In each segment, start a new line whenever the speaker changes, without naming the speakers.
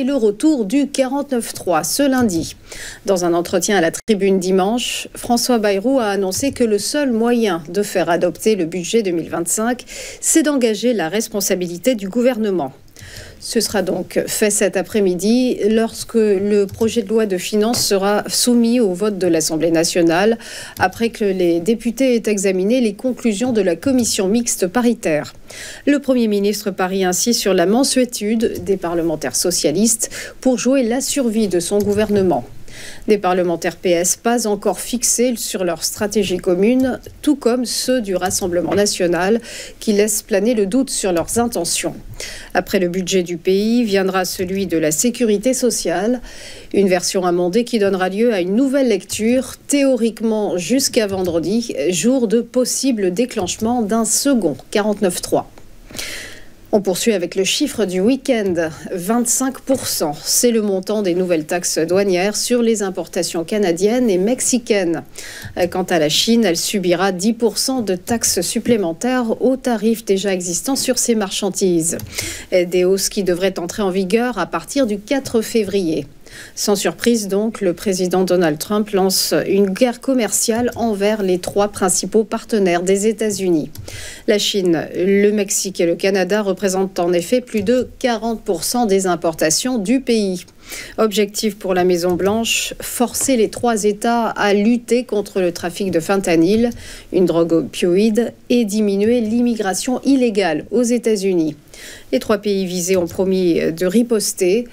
et le retour du 49.3 ce lundi. Dans un entretien à la Tribune dimanche, François Bayrou a annoncé que le seul moyen de faire adopter le budget 2025, c'est d'engager la responsabilité du gouvernement. Ce sera donc fait cet après-midi lorsque le projet de loi de finances sera soumis au vote de l'Assemblée nationale après que les députés aient examiné les conclusions de la commission mixte paritaire. Le Premier ministre parie ainsi sur la mansuétude des parlementaires socialistes pour jouer la survie de son gouvernement. Des parlementaires PS pas encore fixés sur leur stratégie commune, tout comme ceux du Rassemblement national qui laissent planer le doute sur leurs intentions. Après le budget du pays viendra celui de la sécurité sociale, une version amendée qui donnera lieu à une nouvelle lecture, théoriquement jusqu'à vendredi, jour de possible déclenchement d'un second 49.3. On poursuit avec le chiffre du week-end, 25%. C'est le montant des nouvelles taxes douanières sur les importations canadiennes et mexicaines. Quant à la Chine, elle subira 10% de taxes supplémentaires aux tarifs déjà existants sur ses marchandises. Des hausses qui devraient entrer en vigueur à partir du 4 février. Sans surprise donc, le président Donald Trump lance une guerre commerciale envers les trois principaux partenaires des États-Unis. La Chine, le Mexique et le Canada représentent en effet plus de 40% des importations du pays. Objectif pour la Maison-Blanche, forcer les trois États à lutter contre le trafic de fentanyl, une drogue opioïde, et diminuer l'immigration illégale aux États-Unis. Les trois pays visés ont promis de riposter,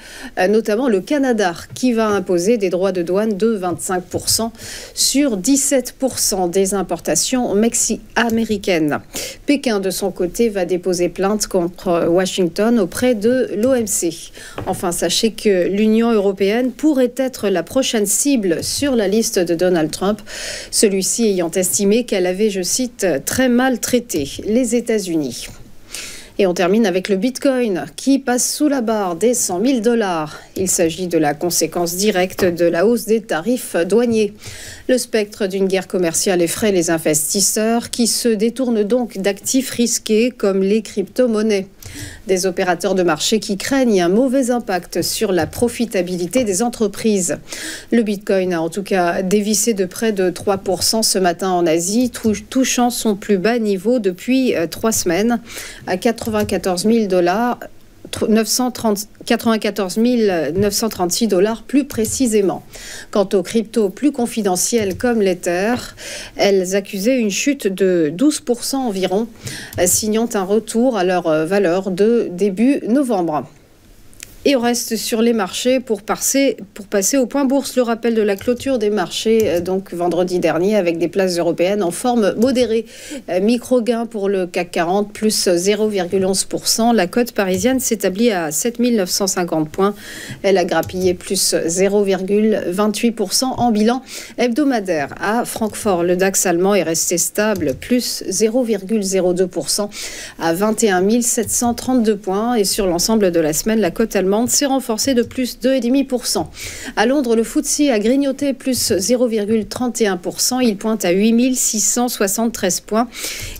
notamment le Canada, qui va imposer des droits de douane de 25% sur 17% des importations américaines. Pékin, de son côté, va déposer plainte contre Washington auprès de l'OMC. Enfin, sachez que l'Union européenne pourrait être la prochaine cible sur la liste de Donald Trump, celui-ci ayant estimé qu'elle avait, je cite, très mal traité les États-Unis. Et on termine avec le Bitcoin qui passe sous la barre des 100 000 $. Il s'agit de la conséquence directe de la hausse des tarifs douaniers. Le spectre d'une guerre commerciale effraie les investisseurs qui se détournent donc d'actifs risqués comme les crypto-monnaies. Des opérateurs de marché qui craignent un mauvais impact sur la profitabilité des entreprises. Le Bitcoin a en tout cas dévissé de près de 3% ce matin en Asie, touchant son plus bas niveau depuis 3 semaines à 94 000 $. 94 936 $ plus précisément. Quant aux cryptos plus confidentiels comme l'Ether, elles accusaient une chute de 12% environ, signant un retour à leur valeur de début novembre. Et on reste sur les marchés pour passer au point bourse. Le rappel de la clôture des marchés, donc vendredi dernier, avec des places européennes en forme modérée. Micro-gain pour le CAC 40, plus 0,11%. La cote parisienne s'établit à 7 950 points. Elle a grappillé plus 0,28% en bilan hebdomadaire. À Francfort, le DAX allemand est resté stable, plus 0,02% à 21 732 points. Et sur l'ensemble de la semaine, la cote allemande s'est renforcée de plus 2,5%. À Londres, le FTSE a grignoté plus 0,31%. Il pointe à 8 673 points.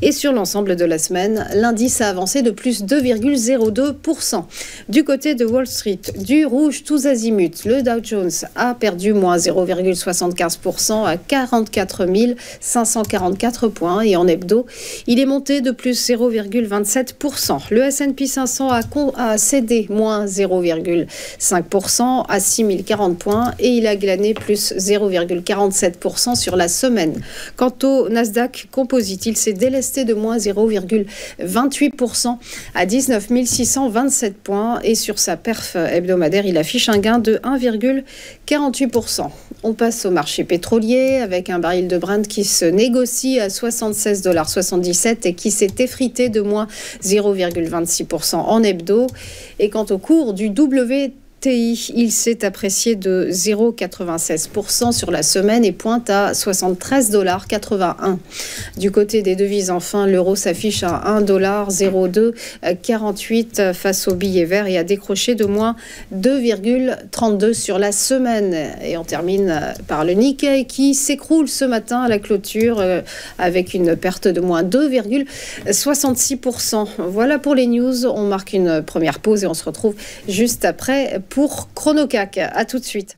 Et sur l'ensemble de la semaine, l'indice a avancé de plus 2,02%. Du côté de Wall Street, du rouge tous azimuts. Le Dow Jones a perdu moins 0,75% à 44 544 points. Et en hebdo, il est monté de plus 0,27%. Le S&P 500 a cédé moins 0,5% à 6040 points et il a glané plus 0,47% sur la semaine. Quant au Nasdaq Composite, il s'est délesté de moins 0,28% à 19 627 points et sur sa perf hebdomadaire, il affiche un gain de 1,48%. On passe au marché pétrolier avec un baril de Brent qui se négocie à 76,77 $ et qui s'est effrité de moins 0,26% en hebdo. Et quant au cours du WTI, il s'est apprécié de 0,96% sur la semaine et pointe à 73,81 $. Du côté des devises, enfin, l'euro s'affiche à 1,0248 face au billet vert et a décroché de moins 2,32 sur la semaine. Et on termine par le Nikkei qui s'écroule ce matin à la clôture avec une perte de moins 2,66%. Voilà pour les news. On marque une première pause et on se retrouve juste après pour Chronocac. À tout de suite.